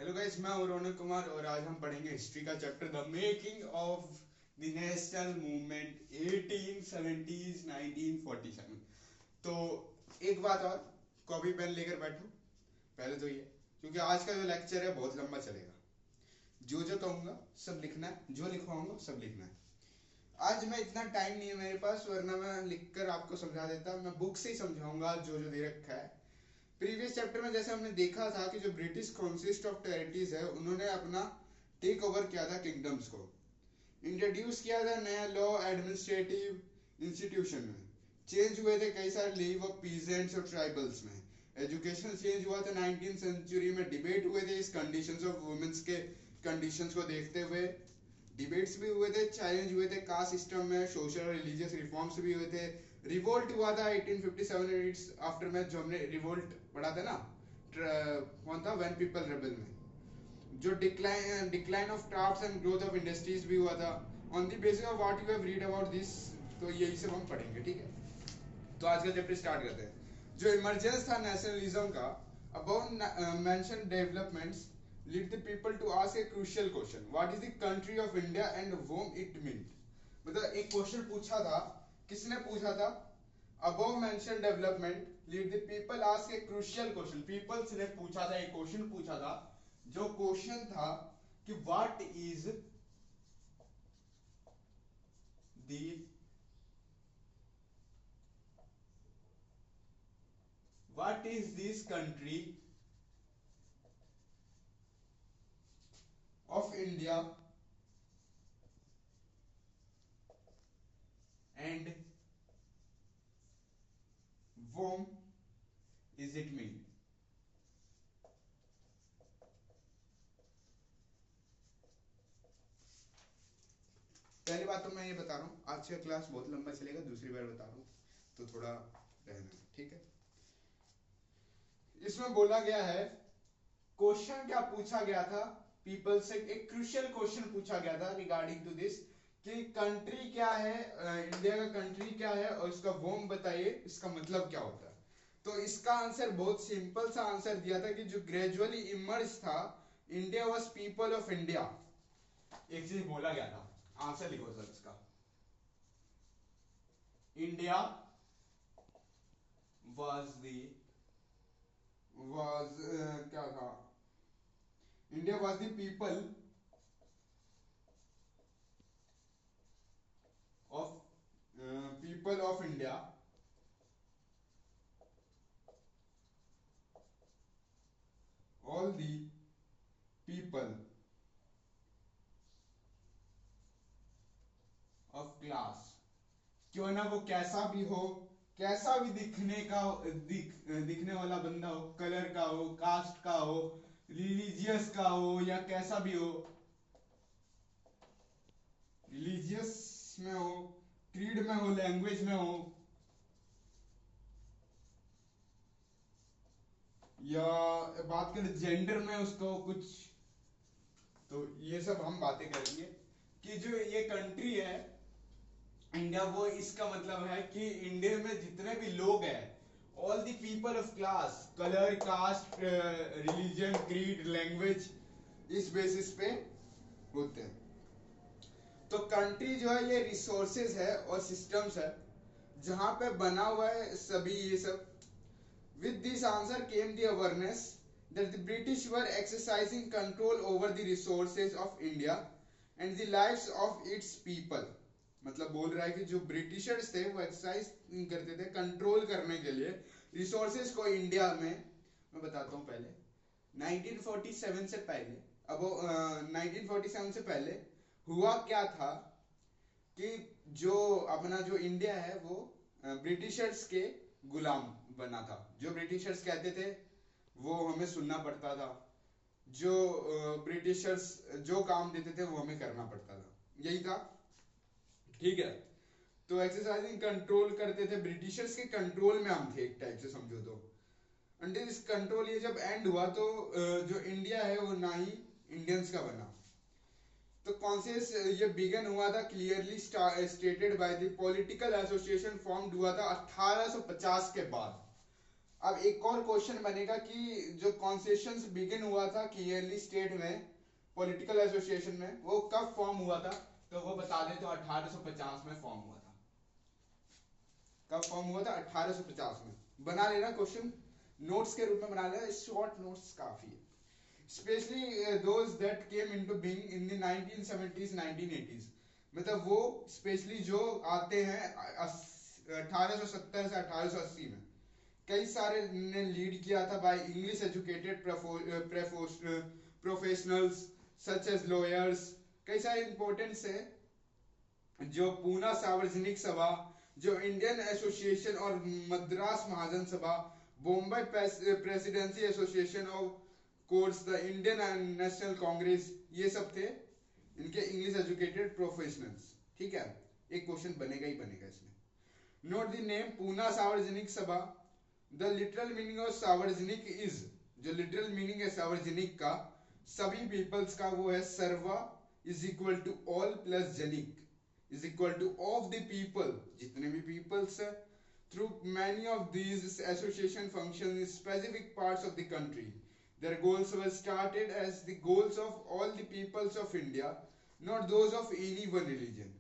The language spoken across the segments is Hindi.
हेलो गाइस, मैं हूं रौनक कुमार और आज हम पढ़ेंगे हिस्ट्री का chapter the making of the national movement 1870s 1947। तो एक बात और, कॉपी पेन लेकर बैठो। पहले तो ये, क्योंकि आज का जो लेक्चर है बहुत लंबा चलेगा। जो जो कहूंगा सब लिखना है, जो लिखवाऊंगा सब लिखना है। आज मैं इतना टाइम नहीं है मेरे पास, वरना मैं लिखकर आपको समझा देता। मैं बुक से ही समझाऊंगा जो जो दे रखा है। प्रीवियस चैप्टर में जैसे हमने देखा था कि जो ब्रिटिश कॉन्सिस्ट ऑफ टेरिटरीज है, उन्होंने अपना टेक ओवर किया था किंगडम्स को, इंट्रोड्यूस किया था नया लॉ एडमिनिस्ट्रेटिव इंस्टीट्यूशन में, चेंज हुए थे कई सारे लीव ऑफ पीजेंट्स और ट्राइबल्स में, एजुकेशन चेंज हुआ था 19th सेंचुरी में, डिबेट हुए थे इस कंडीशंस ऑफ वुमेन्स के कंडीशंस को देखते हुए, डिबेट्स भी हुए थे, चैलेंज हुए थे कास्ट सिस्टम में, सोशल और रिलीजियस रिफॉर्म्स भी हुए थे, रिवोल्ट हुआ था 1857 इट्स आफ्टर मैच, जो हमने रिवोल्ट पढ़ा था ना, कौन था, व्हेन पीपल रेबल में, जो decline of crafts and growth of industries भी हुआ था। On the basis of what you have read about this, तो यही सब हम पढ़ेंगे, ठीक है। तो आज का चैप्टर स्टार्ट करते हैं। जो इमरजेंस था नेशनलिज्म का, about mention developments lead the people to ask a crucial question, what is the country of India and whom it meant। मतलब एक क्वेश्चन पूछा था, किसने पूछा था? above mentioned development lead the people ask a crucial question, peoples ने पूछा था, एक क्वेश्चन पूछा था। जो क्वेश्चन था कि what is the what is this country of India and whom is it meant। पहली बात तो मैं ये बता रहा हूँ, आज का क्लास बहुत लंबा चलेगा, दूसरी बार बता रहा हूँ तो थोड़ा रहना, ठीक है। इसमें बोला गया है, क्वेश्चन क्या पूछा गया था, पीपल से एक क्रूशियल क्वेश्चन पूछा गया था रिगार्डिंग टू दिस, कि कंट्री क्या है, इंडिया का कंट्री क्या है और इसका वोम बताइए, इसका मतलब क्या होता है। तो इसका आंसर बहुत सिंपल सा आंसर दिया था कि जो ग्रेजुअली इमर्ज था, India was people of India. एक चीज बोला गया था, आंसर लिखो सर इसका। इंडिया was क्या था, India was the of people of India all the people of class, क्यों ना वो कैसा भी हो, कैसा भी दिखने वाला बंदा हो, कलर का हो, कास्ट का हो, रिलीजियस का हो या कैसा भी हो, रिलीजियस में हो, क्रीड में हो, लैंग्वेज में हो, या बात करें जेंडर में उसको कुछ, तो ये सब हम बातें करेंगे कि जो ये कंट्री है इंडिया, वो इसका मतलब है कि इंडिया में जितने भी लोग हैं, all the people of class, colour, caste, religion, creed, language, इस बेसिस पे होते हैं। तो कंट्री जो है ये रिसोर्सेज है और सिस्टम्स है जहां पे बना हुआ है सभी ये सब। With this answer came the awareness that the British were exercising control over the resources of India and the lives of its people। मतलब बोल रहा है कि जो ब्रिटिशर्स थे वो एक्सरसाइज करते थे कंट्रोल करने के लिए रिसोर्सेज को इंडिया में। मैं बताता हूँ पहले 1947 से पहले, अब 1947 से पहले हुआ क्या था कि जो अपना जो इंडिया है वो ब्रिटिशर्स के गुलाम बना था। जो ब्रिटिशर्स कहते थे वो हमें सुनना पड़ता था, जो ब्रिटिशर्स जो काम देते थे वो हमें करना पड़ता था, यही था, ठीक है। तो एक्सरसाइजिंग कंट्रोल करते थे, ब्रिटिशर्स के कंट्रोल में हम थे एक टाइप से समझो तो। अंटिल इस कंट्रोल ये जब एंड हुआ तो जो इंडिया है वो ना ही इंडियंस का बना। तो कॉन्सेस ये बिगन हुआ था clearly stated by the political association formed हुआ था 1850 के बाद। अब एक और क्वेश्चन बनेगा कि जो कॉन्सेशंस बिगिन हुआ था क्लियरली स्टेट में पॉलिटिकल एसोसिएशन में, वो कब फॉर्म हुआ था? तो वो बता दे, तो 1850 में फॉर्म हुआ था। कब फॉर्म हुआ था? 1850 में। बना लेना क्वेश्चन, नोट्स के रूप में बना लेना, शॉर्ट नोट्स काफी है। Specially those that came into being in the 1970s 1980s, मतलब वो स्पेशली जो आते हैं 1870 से 1880 में। कई सारे ने लीड किया था by English educated professionals such as lawyers. कई सारे इंपॉर्टेंट है, जो पूना सार्वजनिक सभा, जो इंडियन एसोसिएशन और मद्रास महाजन सभा, Bombay presidency association of course, the Indian national Congress, ये सब थे इनके इंग्लिश एजुकेटेड प्रोफेशनल्स। ठीक है, एक क्वेश्चन बनेगा ही बनेगा इसमें। Note the name Poona Sarvajanik Sabha. The literal meaning of Sarvajanik is, जो लिटरल मीनिंग है सार्वजनिक का, सभी पीपल्स का, वो है सर्वा is equal to all plus जनिक is equal to of the people, जितने भी peoples है, through many of these association function in specific parts of the country. Their goals were started as the goals of all the peoples of India, not those of any one religion.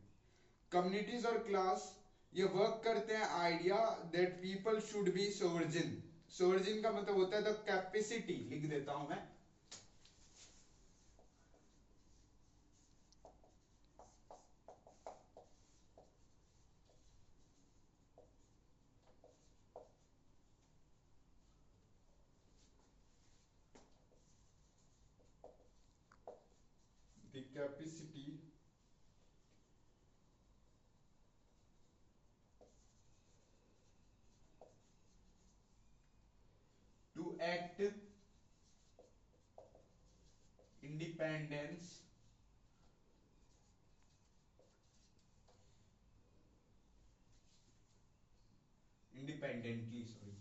Communities or class ये वर्क करते हैं idea that people should be sovereign. sovereign का मतलब होता है the capacity, लिख देता हूं मैं, the capacity to act independence independently, sorry,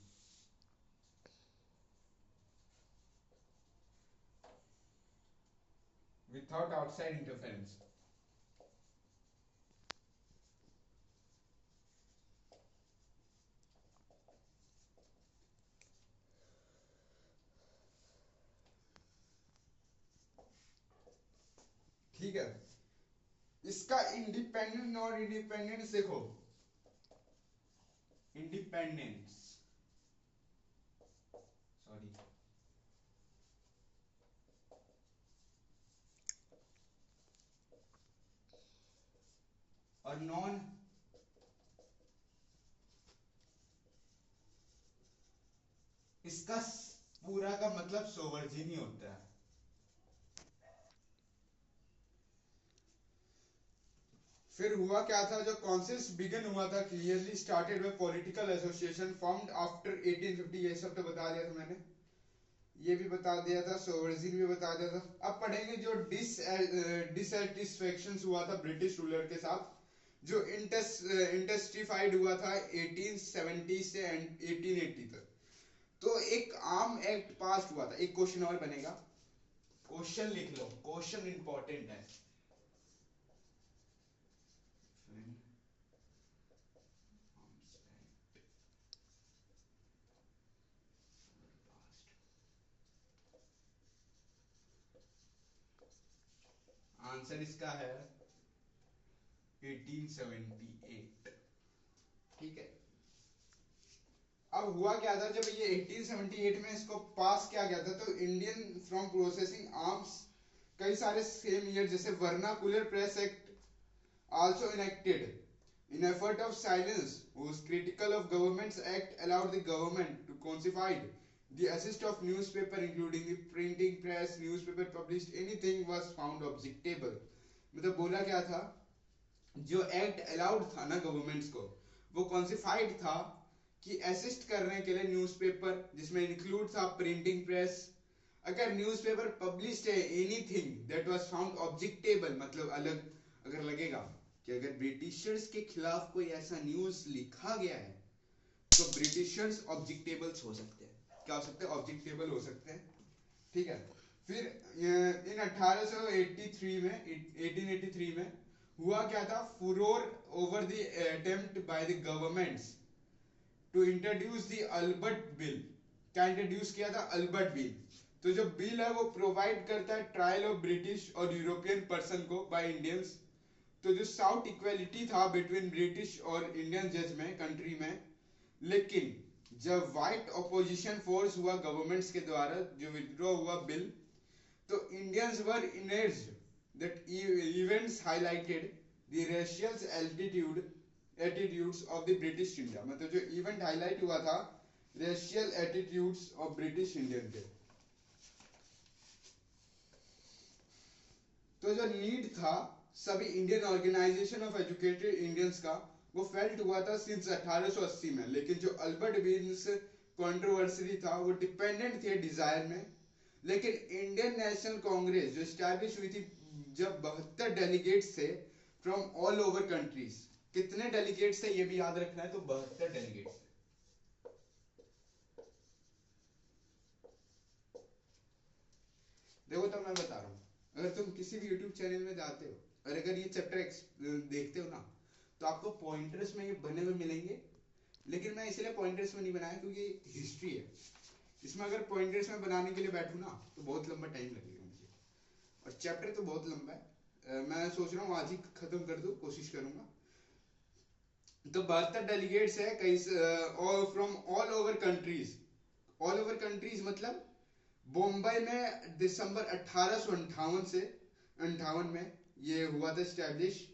without outside interference. ठीक है, इसका इंडिपेंडेंट और इंडिपेंडेंस देखो, इंडिपेंडेंस, सॉरी, और नॉन, इसका पूरा का मतलब सोवर्जिन ही होता है। फिर हुआ क्या था, जो कॉन्सेस बिगिन हुआ था clearly started with political association formed after 1850, ये सब तो बता दिया था मैंने, ये भी बता दिया था, सोवर्जिन भी बता दिया था। अब पढ़ेंगे जो डिससैटिस्फैक्शन हुआ था ब्रिटिश रूलर के साथ, जो इंटेस्टिफाइड हुआ था 1870 से 1880 तक। तो एक आर्म एक्ट पास हुआ था। एक क्वेश्चन और बनेगा, क्वेश्चन लिख लो, क्वेश्चन इंपॉर्टेंट है। आंसर इसका है 1878। ठीक है, अब हुआ क्या था, जब ये 1878 में इसको पास किया गया था, तो इंडियन फ्रॉम प्रोसेसिंग आर्म्स, कई सारे सेम ईयर, जैसे vernacular press act also enacted in effort of silence was critical of government's act allowed the government to codify the assist of newspaper including the printing press, newspaper published anything was found objectable। मतलब बोला क्या था, जो एक्ट अलाउड था ना गवर्नमेंट्स को, वो कॉन्सिफाइड था कि असिस्ट करने के लिए न्यूज़पेपर, जिसमें इंक्लूड था प्रिंटिंग प्रेस, अगर न्यूज़पेपर पब्लिश्ड है एनीथिंग दैट वाज फाउंड ऑब्जेक्टेबल, मतलब अलग अगर लगेगा कि अगर ब्रिटिशर्स के खिलाफ कोई ऐसा न्यूज लिखा गया है, तो ब्रिटिशर्स ऑब्जेक्टेबल्स हो सकते हैं। क्या हो सकते हैं? ऑब्जेक्टेबल हो सकते हैं। ठीक है, फिर इन 1883 में 1883 में हुआ क्या था, furore over the attempt by the governments to introduce the Albert Bill. क्या इंट्रोड्यूस किया था? Albert Bill. तो जो बिल है वो प्रोवाइड करता है ट्रायल ऑफ ब्रिटिश और यूरोपियन पर्सन को बाय इंडियंस। तो जो साउथ इक्वेलिटी था बिटवीन ब्रिटिश और इंडियन जज में, कंट्री में, लेकिन जब व्हाइट ऑपोजिशन फोर्स हुआ गवर्नमेंट्स के द्वारा, जो विथड्रॉ हुआ बिल, तो Indians were enraged that events highlighted the racial attitudes of the British India. मतलब जो इवेंट हाईलाइट हुआ था racial attitudes of British Indian के। तो जो नीड था सभी Indian organisation of educated Indians का, वो फेल्ट हुआ था सिंस 1880 में। लेकिन जो अल्बर्ट बिल्स कंट्रोवर्सी था वो डिपेंडेंट थे डिजायर में। लेकिन इंडियन नेशनल कांग्रेस जो स्टैब्लिश हुई थी, जब 72 डेलीगेट्स थे फ्रॉम ऑल ओवर कंट्रीज। कितने डेलीगेट्स थे ये भी याद रखना है, तो 72 डेलीगेट्स। देखो तो मैं बता रहा हूँ, अगर तुम किसी भी यूट्यूब चैनल में जाते हो और अगर ये चैप्टर देखते हो ना, तो आपको पॉइंटर्स में ये बने हुए मिलेंगे। लेकिन मैं इसलिए पॉइंटर्स में नहीं बनाया क्योंकि हिस्ट्री है, इसमें अगर पॉइंटर्स में बनाने के लिए बैठू ना तो बहुत लंबा टाइम लगेगा मुझे, और चैप्टर तो बहुत लंबा है। मैं सोच रहा हूँ आज ही खत्म कर दूं, कोशिश करूंगा। तो 72 डेलीगेट्स है कई from all over countries. All over countries मतलब बॉम्बे में दिसंबर 1858 से 58 में ये हुआ था स्टैब्लिश।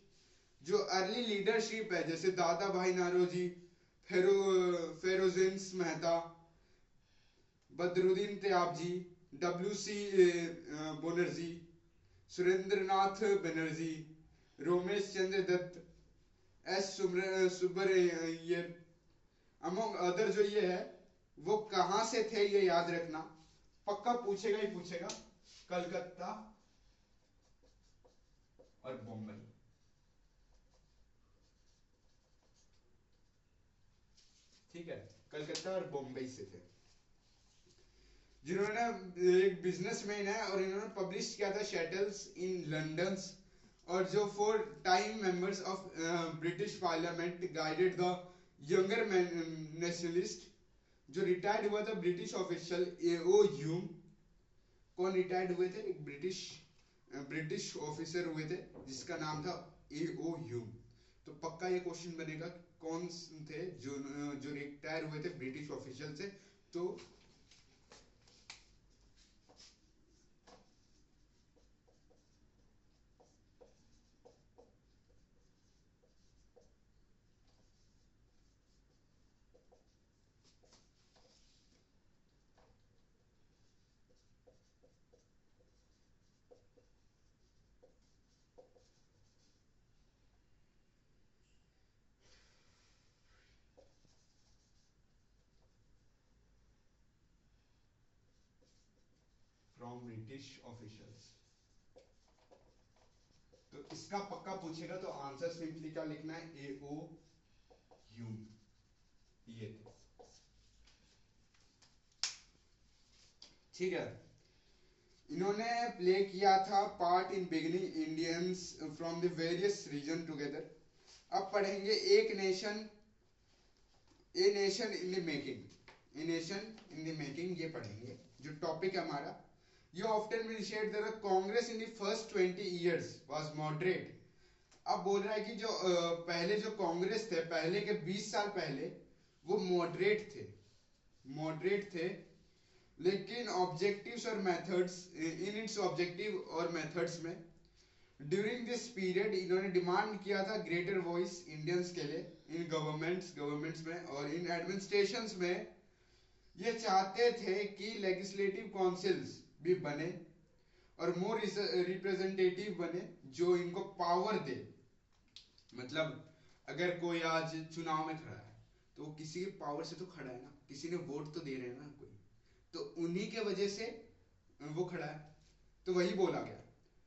जो अर्ली लीडरशिप है जैसे Dadabhai Naoroji, Pherozeshah Mehta, Badruddin Tyabji, W C. Banerjee, Surendranath Banerjee, Romesh Chandra Dutt, S Subramaniam, among other जो ये है वो कहां से थे ये याद रखना, पक्का पूछेगा ही पूछेगा। कलकत्ता और बॉम्बे। ठीक है, कलकत्ता और बॉम्बे से थे। जिन्होंने एक बिजनेसमैन है और इन्होंने पब्लिश किया था शटल्स इन लंदन। और जो 4 time members of British parliament guided the younger nationalist. जो रिटायर्ड हुआ था ब्रिटिश ऑफिशियल ए.ओ. ह्यूम। कौन रिटायर्ड हुए थे? एक ब्रिटिश ऑफिसर हुए थे जिसका नाम था ए.ओ. ह्यूम। तो पक्का ये क्वेश्चन बनेगा कौन थे जो रिटायर हुए थे ब्रिटिश ऑफिशियल से। तो फ्रॉम ब्रिटिश ऑफिशियल्स, तो इसका पक्का पूछेगा। तो आंसर सिंपली क्या लिखना है? ए.ओ. ह्यूम। ये थे। ठीक है, इन्होंने प्ले किया था part in beginning Indians from the various region together. अब पढ़ेंगे एक nation, a nation in the making. A nation in the making ये पढ़ेंगे, जो टॉपिक है हमारा। You often will share that the Congress in the first 20 years was moderate। अब बोल रहा है कि जो पहले जो कांग्रेस थे, पहले के 20 साल पहले वो मॉडरेट थे। लेकिन ऑब्जेक्टिव्स और मेथड्स, इन इट्स ऑब्जेक्टिव और मेथड्स में ड्यूरिंग दिस पीरियड इन्होंने डिमांड किया था ग्रेटर वॉइस इंडियंस के लिए इन गवर्नमेंट्स में और इन एडमिनिस्ट्रेशंस में। ये चाहते थे कि लेजिस्लेटिव काउंसिल्स भी बने और मोर रिप्रेजेंटेटिव बने जो इनको पावर दे। मतलब अगर कोई आज चुनाव में खड़ा है तो वो किसी के पावर से तो खड़ा है ना, किसी ने वोट तो दे रहे हैं ना कोई, तो उन्हीं के वजह से वो खड़ा है। तो वही बोला गया।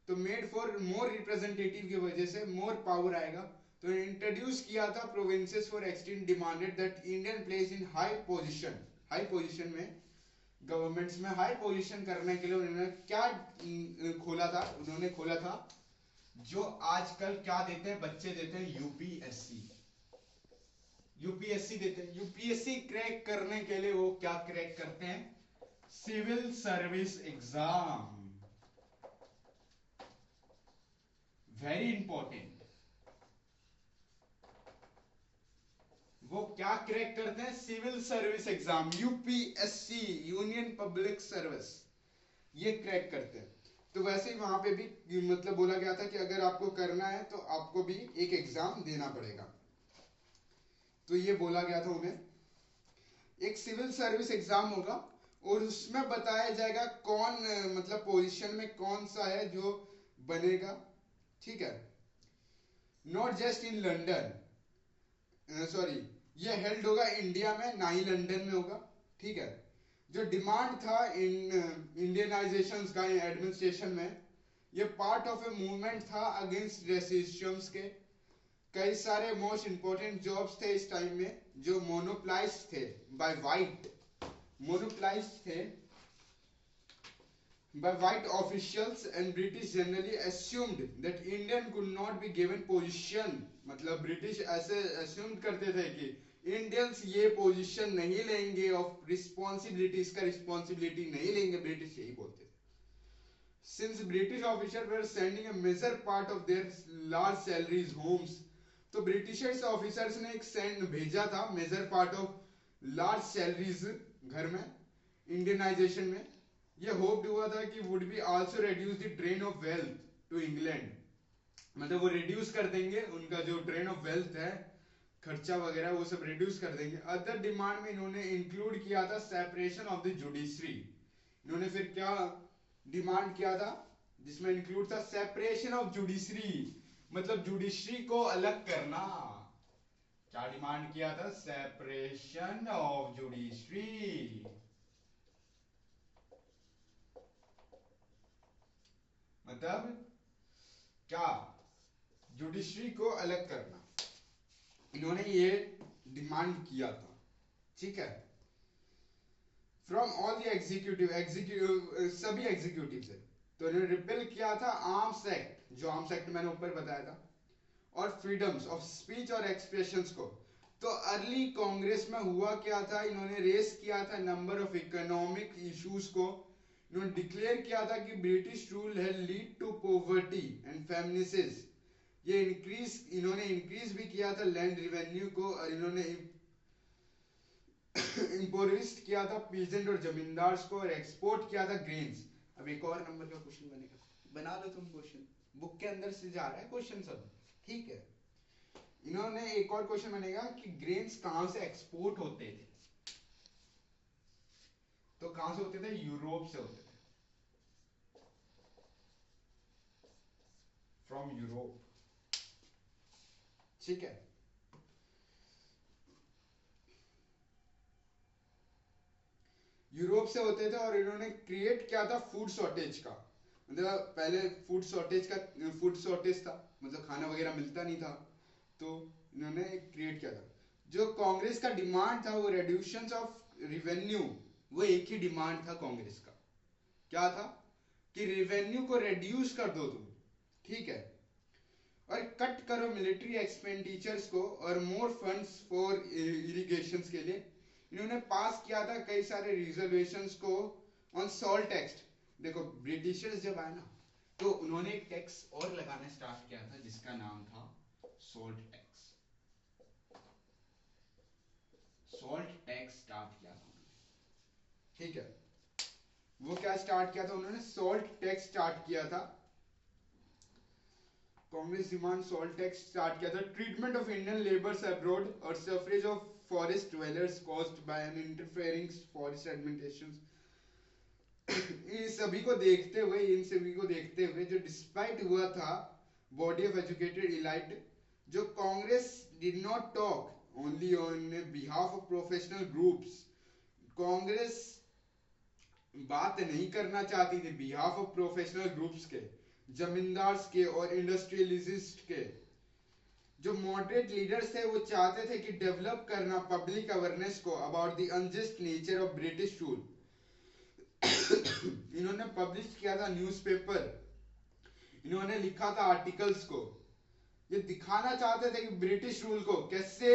तो मेड फॉर मोर रिप्रेजेंटेटिव की वजह से मोर पावर आएगा। तो इंट्रोड्यूस किया था provinces for extend demanded that Indian place in high position में, गवर्नमेंट्स में हाई पोजीशन करने के लिए उन्होंने क्या खोला था? उन्होंने खोला था जो आजकल क्या देते हैं बच्चे देते हैं, यूपीएससी। यूपीएससी देते हैं। यूपीएससी क्रैक करने के लिए वो क्या क्रैक करते हैं? Civil service exam, very important. वो क्या क्रैक करते हैं? Civil service exam, UPSC, union public service, ये क्रैक करते हैं। तो वैसे ही वहां पे भी मतलब बोला गया था कि अगर आपको करना है तो आपको भी एक एग्जाम देना पड़ेगा। तो ये बोला गया था उन्हें, एक सिविल सर्विस एग्जाम होगा और उसमें बताया जाएगा कौन मतलब पोजीशन में कौन सा है जो बनेगा, ठीक है। Not just in London, sorry, ये हेल्ड होगा इंडिया में, ना ही लंदन में होगा, ठीक है। जो डिमांड था इंडियनाइजेशन का एडमिनिस्ट्रेशन में, ये पार्ट ऑफ ए मूवमेंट था अगेंस्ट रेसिस्टम्स के। कई सारे मोस्ट इंपोर्टेंट जॉब्स थे इस टाइम में जो मोनोप्लाइज्ड थे बाय वाइट, मोनोप्लाइज्ड थे by white officials, and British generally assumed that Indian could not be given position। मतलब ब्रिटिश ऐसे assume करते थे कि इंडियंस ये पोजीशन नहीं लेंगे, ऑफ रिस्पॉन्सिबिलिटीज का रिस्पॉन्सिबिलिटी नहीं लेंगे, ब्रिटिश यही बोलते थे। Since British officers were sending a major part of their large salaries homes, तो ब्रिटिशर्स ऑफिसर्स ने एक सेंड भेजा था major part of large salaries घर में इंडियनाइजेशन में। ये होप्ड हुआ था कि would be also reduce the drain of wealth to England, मतलब वो रिड्यूस कर देंगे उनका जो ड्रेन ऑफ वेल्थ है, खर्चा वगैरह वो सब रिड्यूस कर देंगे। अदर डिमांड में इन्होंने इंक्लूड किया था सेपरेशन ऑफ द जुडिशरी। इन्होंने फिर क्या डिमांड किया था जिसमें इंक्लूड था सेपरेशन ऑफ जुडिशरी, मतलब जुडिशरी को अलग करना। क्या डिमांड किया था? सेपरेशन ऑफ जुडिशरी, मतलब क्या? जुडिशरी को अलग करना, इन्होंने ये डिमांड किया था, ठीक है। फ्रॉम ऑल द एग्जीक्यूटिव सभी एग्जीक्यूटिव से। तो इन्होंने रिपेल किया था आर्म्स एक्ट, जो आर्म्स एक्ट मैंने ऊपर बताया था, और फ्रीडम्स ऑफ स्पीच और एक्सप्रेशंस को। तो अर्ली कांग्रेस में हुआ क्या था, इन्होंने रेस किया था नंबर ऑफ इकोनॉमिक इश्यूज को। इन्होंने डिक्लेयर किया था कि ब्रिटिश रूल है लीड टू पॉवर्टी एंड फेमिनिसिस। ये इन्होंने इंक्रीज भी किया था लैंड रिवेन्यू को, और इन्होंने इंपोरिस्ट किया था पीजेंट और जमींदार्स को, और एक्सपोर्ट किया था ग्रेन्स। अब एक और नंबर का क्वेश्चन बनेगा, बना दो तुम क्वेश्चन, बुक के अंदर से जा रहा है क्वेश्चन सब, ठीक है। इन्होंने एक और क्वेश्चन बनेगा कि ग्रेन्स कहां से एक्सपोर्ट होते थे, तो कहां से होते थे? यूरोप से होते थे, फ्रॉम यूरोप, ठीक है। यूरोप से होते थे, और इन्होंने क्रिएट किया था फूड शॉर्टेज का। मतलब पहले फूड शॉर्टेज था, मतलब खाना वगैरह मिलता नहीं था, तो इन्होंने क्रिएट किया था। जो कांग्रेस का डिमांड था वो रिड्यूशन ऑफ रिवेन्यू, वो एक ही डिमांड था कांग्रेस का, क्या था कि रिवेन्यू को रिड्यूस कर दो तुम, ठीक है, और कट करो मिलिट्री एक्सपेंडिचर्स को, और मोर फंड्स फॉर इरिगेशन के लिए। इन्होंने पास किया था कई सारे रिजर्वेशंस को ऑन सॉल्ट टैक्स। देखो ब्रिटिशर्स जब आए ना, तो उन्होंने एक टैक्स और लगाना स्टार्ट किया था जिसका नाम था salt tax. Salt tax start किया था उन्होंने, ठीक है। वो क्या स्टार्ट किया था उन्होंने? सॉल्ट टैक्स स्टार्ट किया था। Congress demand salt tax start किया था। Treatment of Indian labours abroad और suffrage of forest dwellers caused by an interfering forest administration. इन सभी को देखते हुए जो डिस्पाइट हुआ था बॉडी ऑफ एजुकेटेड इलाइट, जो Congress did not talk only on behalf of professional groups. Congress बात नहीं करना चाहती थी बिहाफ ऑफ प्रोफेशनल ग्रुप्स के, जमींदार्स के और इंडस्ट्रियलिस्ट के। जो मॉडरेट लीडर्स थे वो चाहते थे कि डेवलप करना पब्लिक अवेयरनेस को about the unjust nature of British rule. इन्होंने पब्लिश किया था न्यूज़पेपर, इन्होंने लिखा था आर्टिकल्स को। ये दिखाना चाहते थे कि ब्रिटिश रूल को कैसे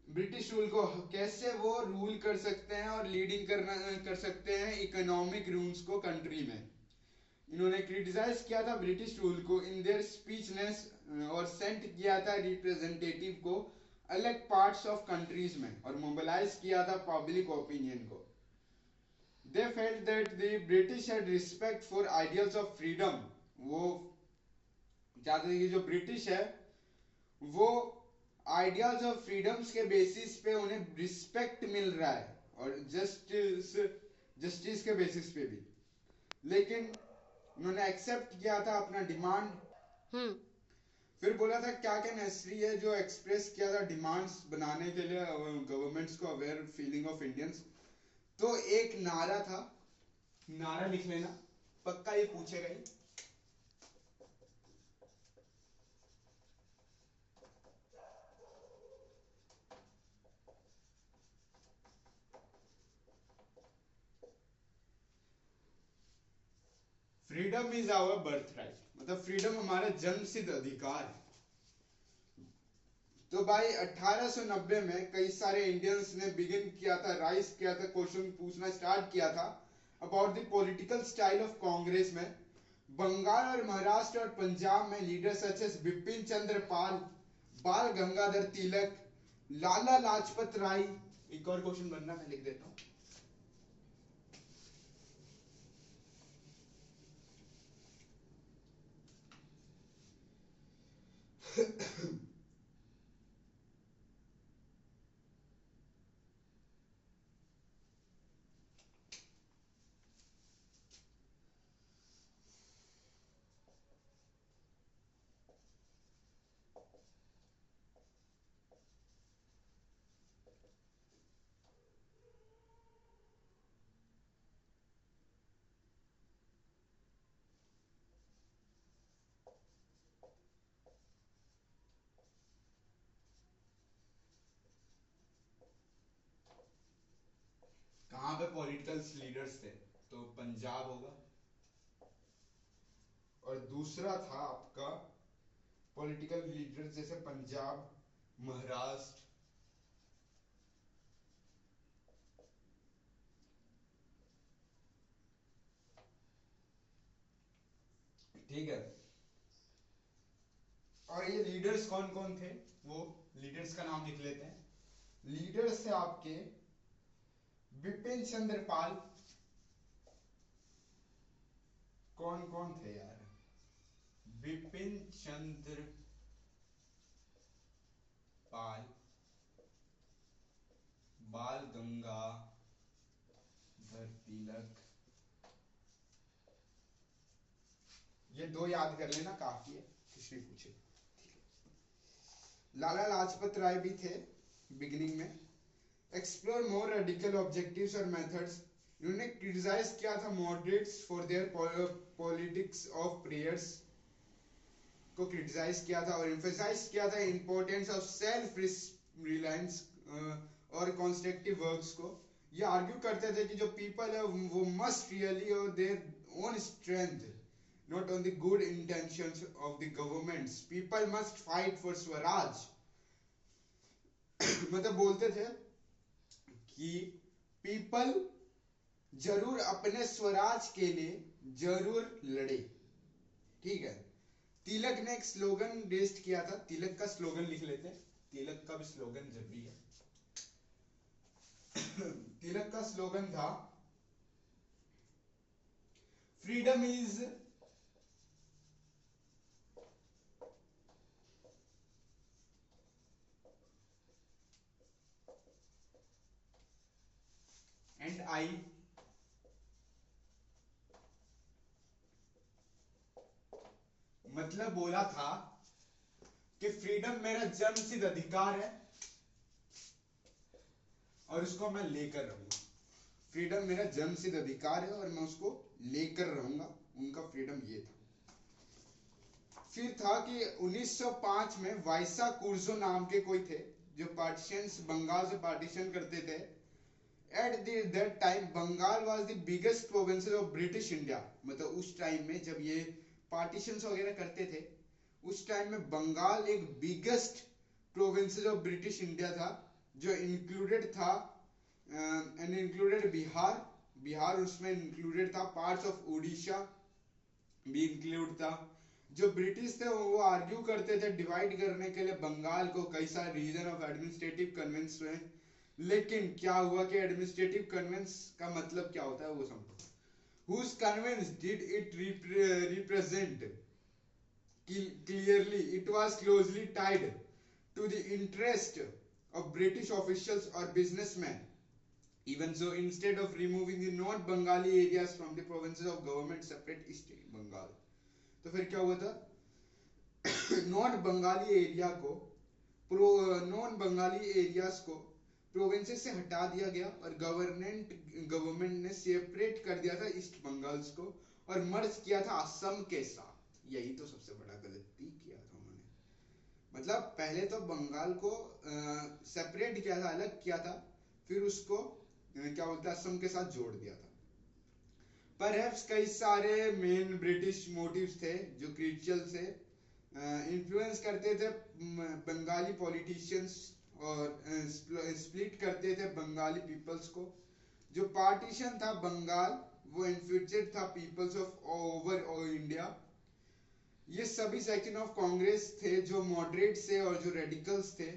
ब्रिटिश रूल को कैसे वो रूल कर सकते हैं और लीडिंग कर सकते हैं इकोनॉमिक रूल्स को कंट्री में। इन्होंने क्रिटिसाइज किया था ब्रिटिश रूल को इन देयर स्पीचनेस और सेंट किया था रिप्रेजेंटेटिव को अलग पार्ट्स ऑफ कंट्रीज में और मोबिलाइज किया था पब्लिक ओपिनियन को। They felt that the British had respect for ideals of freedom. वो चाहते थे कि जो ब्रिटिश है वो आइडियाज ऑफ फ्रीडम्स के बेसिस पे उन्हें रिस्पेक्ट मिल रहा है और जस्टिस के बेसिस पे भी, लेकिन उन्होंने एक्सेप्ट किया था अपना डिमांड। फिर बोला था क्या क्या नेसेसरी है जो एक्सप्रेस किया था डिमांड्स बनाने के लिए गवर्नमेंट्स को अवेयर फीलिंग ऑफ इंडियंस। तो एक नारा था, नारा लिख लेना पक्का ये पूछेगा ही। Freedom is our birth right, मतलब फ्रीडम हमारा जन्मसिद्ध अधिकार है। तो भाई 1890 में कई सारे इंडियंस ने बिगिन किया था, राइज किया था, क्वेश्चन पूछना स्टार्ट किया था about the political style of Congress में। बंगाल और महाराष्ट्र और पंजाब में leaders such as Bipin Chandra Pal, बाल गंगाधर तिलक, लाला लाजपत राय। एक और क्वेश्चन बनना, मैं लिख देता हूं। कहां पे पॉलिटिकल लीडर्स थे, तो पंजाब होगा। और दूसरा था आपका पॉलिटिकल लीडर्स जैसे पंजाब, महाराष्ट्र। ठीक है, और ये लीडर्स कौन कौन थे, वो लीडर्स का नाम लिख लेते हैं। लीडर्स थे आपके बिपिन चंद्र पाल। कौन कौन थे यार, बिपिन चंद्र पाल, बाल गंगाधर तिलक। ये दो याद कर लेना, काफी है, कुछ नहीं पूछे। लाला लाजपत राय भी थे बिगिनिंग में। एक्सप्लोर मोर रेडिकल ऑब्जेक्टिव्स और मेथड्स। इन्होंने क्रिटिसाइज किया था moderates for their politics of prayers को क्रिटिसाइज किया था और एम्फसाइज किया था इंपॉर्टेंस ऑफ सेल्फ रिलायंस और कंस्ट्रक्टिव वर्क्स को। ये आर्ग्यू करते थे कि जो पीपल है वो मस्ट रियली और their own strength, not on the good intentions of the governments. People must fight for Swaraj. मतलब बोलते थे कि पीपल जरूर अपने स्वराज के लिए जरूर लड़े। ठीक है, तिलक ने एक स्लोगन रेस्ट किया था, तिलक का स्लोगन लिख लेते हैं, तिलक का भी स्लोगन जरूरी है। तिलक का स्लोगन था फ्रीडम इज एंड आई मतलब बोला था कि फ्रीडम मेरा जन्मसिद्ध अधिकार है और उसको मैं लेकर रहूंगा। फ्रीडम मेरा जन्मसिद्ध अधिकार है और मैं उसको लेकर रहूंगा। उनका फ्रीडम ये था। फिर था कि 1905 में वाइसा कुर्जो नाम के कोई थे जो पार्टीशंस बंगाल से पार्टीशन करते थे। At that time Bengal was the biggest province of British India. मतलब उस टाइम में जब ये पार्टीशंस वगैरह करते थे, उस टाइम में बंगाल एक biggest province of British India था, जो इंक्लूडेड था एंड इंक्लूडेड बिहार उसमें इंक्लूडेड था, पार्ट्स ऑफ उड़ीसा भी इंक्लूड था। जो ब्रिटिश थे वो आर्ग्यू करते थे डिवाइड करने के लिए बंगाल को, कई सारे रीजन ऑफ एडमिनिस्ट्रेटिव कन्वेंस हुए, लेकिन क्या हुआ कि एडमिनिस्ट्रेटिव कन्वेंस का मतलब क्या होता है वो समझो। Whose convents did it represent? Clearly, it was closely tied to the interest of British officials or businessmen. Even so, instead of removing the North Bengali areas from the provinces of government, separate East Bengal. तो फिर क्या हुआ था? नॉर्थ बंगाली एरिया को नॉन बंगाली एरियाज को प्रोविंसेस से हटा दिया गया और गवर्नमेंट ने सेपरेट कर दिया था ईस्ट बंगाल्स को और मर्ज किया था असम के साथ। यही तो सबसे बड़ा गलती किया था उन्होंने। मतलब पहले तो बंगाल को सेपरेट किया था, अलग किया था, फिर उसको क्या बोलते हैं असम के साथ जोड़ दिया था। परहैप्स कई सारे मेन ब्रिटिश मोटिव्स थे जो क्रिटिकल से इन्फ्लुएंस करते थे बंगाली पॉलिटिशियंस और स्प्लिट करते थे बंगाली पीपल्स को। जो पार्टीशन था बंगाल वो इन्फ्लुएंसेड था पीपल्स ऑफ ओवर इंडिया। ये सभी सेक्शन ऑफ कांग्रेस थे जो मॉडरेट से और जो रेडिकल्स थे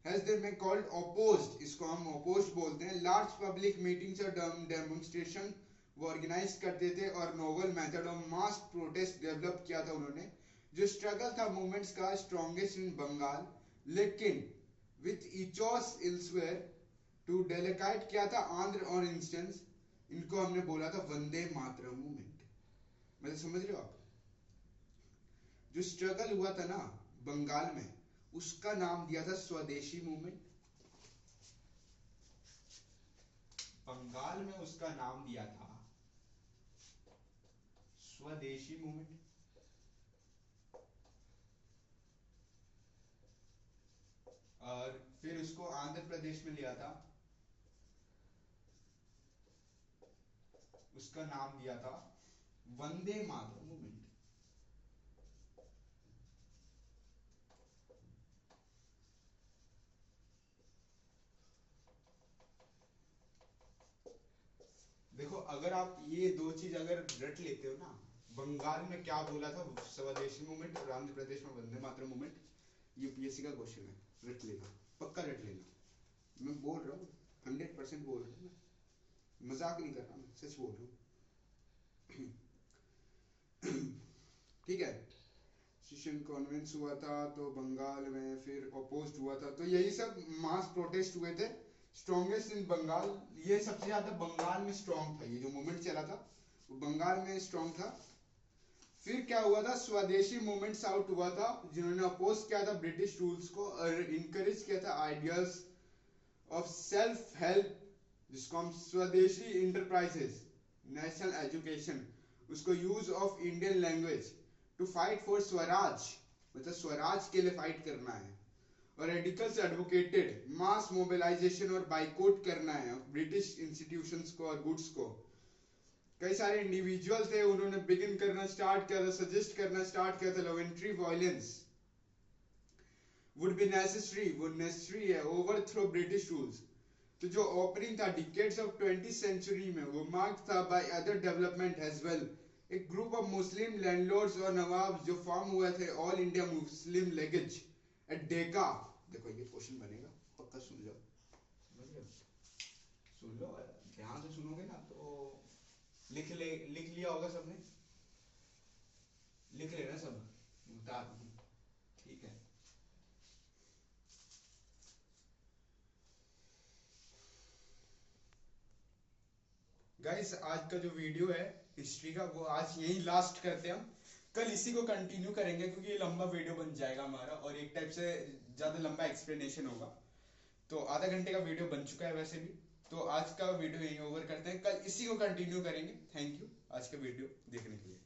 हैज दे में कॉल्ड अपोज्ड, इसको हम अपोज्ड बोलते हैं। लार्ज पब्लिक मीटिंग्स और डेमोन्स्ट्रेशन वो ऑर्गेनाइज करते थे और novel method of mass protest develop किया था उन्होंने। जो स्ट्रगल था मूवमेंट्स का स्ट्रॉन्गेस्ट इन बंगाल, लेकिन विथ इचोस इल्सवेयर टू डेलिकाइट किया था आंध्र और इंस्टेंस। इनको हमने बोला था वंदे मातरम मूवमेंट। मतलब समझ रहे हो आप? जो स्ट्रगल हुआ था ना बंगाल में उसका नाम दिया था स्वदेशी मूवमेंट। बंगाल में उसका नाम दिया था स्वदेशी मूवमेंट। और फिर उसको आंध्र प्रदेश में लिया था, उसका नाम दिया था वंदे मातरम मूवमेंट। देखो अगर आप ये दो चीज अगर रट लेते हो ना, बंगाल में क्या बोला था स्वदेशी मूवमेंट और आंध्र प्रदेश में वंदे मातरम मूवमेंट, यूपीएससी का क्वेश्चन है, रट लेना, पक्का रट लेना। मैं बोल रहा हूँ 100% बोल रहा हूँ, मजाक नहीं कर रहा, मैं सच बोल रहा हूँ। ठीक है, सेशन कॉन्वेंस हुआ था तो बंगाल में, फिर अपोज्ड हुआ था, तो यही सब मास प्रोटेस्ट हुए थे। स्ट्रॉन्गेस्ट इन बंगाल, ये सबसे ज्यादा बंगाल में स्ट्रॉन्ग था, ये जो मूवमेंट चला था वो बंगाल में स्ट्रॉन्ग था। फिर क्या हुआ था, स्वदेशी मूवमेंट्स आउट हुआ था जिन्होंने अपोज किया था ब्रिटिश रूल्स को और इनकरेज किया था आइडियाज ऑफ सेल्फ हेल्प, जिसको हम स्वदेशी इंटरप्राइजेस, नेशनल एजुकेशन, उसको use of Indian language to fight for swaraj, मतलब स्वराज के लिए फाइट करना है। और रेडिकल्स एडवोकेटेड मास मोबिलाइजेशन और बाइकआउट करना है ब्रिटिश इंस्टीट्यूशंस को और गुड्स को। कई सारे इंडिविजुअल थे, उन्होंने बिगिन करना स्टार्ट किया था, सजेस्ट करना स्टार्ट किया था लॉवेंट्री वायलेंस वुड बी नेसेसरी, वो नेसेसरी है, ओवरथ्रो ब्रिटिश रूल्स। तो जो ओपनिंग था डिकेड्स ऑफ 20th सेंचुरी में वो मार्क था by other development as well. एक ग्रुप ऑफ मुस्लिम लैंडलॉर्ड्स और नवाब जो फॉर्म हुए थे all India Muslim League at Dhaka. देखो ये क्वेश्चन बनेगा, पक्का सुन लो, सुन लो, ध्यान से सुनोगे ना तो लिख लिया होगा सबने, लिख लेना सब, बता दूं, ठीक है। गाइस आज का जो वीडियो है हिस्ट्री का वो आज यही लास्ट करते हैं हम, कल इसी को कंटिन्यू करेंगे क्योंकि ये लंबा वीडियो बन जाएगा हमारा और एक टाइप से ज्यादा लंबा एक्सप्लेनेशन होगा। तो आधा घंटे का वीडियो बन चुका है वैसे भी, तो आज का वीडियो यही ओवर करते हैं, कल इसी को कंटिन्यू करेंगे। थैंक यू आज का वीडियो देखने के लिए।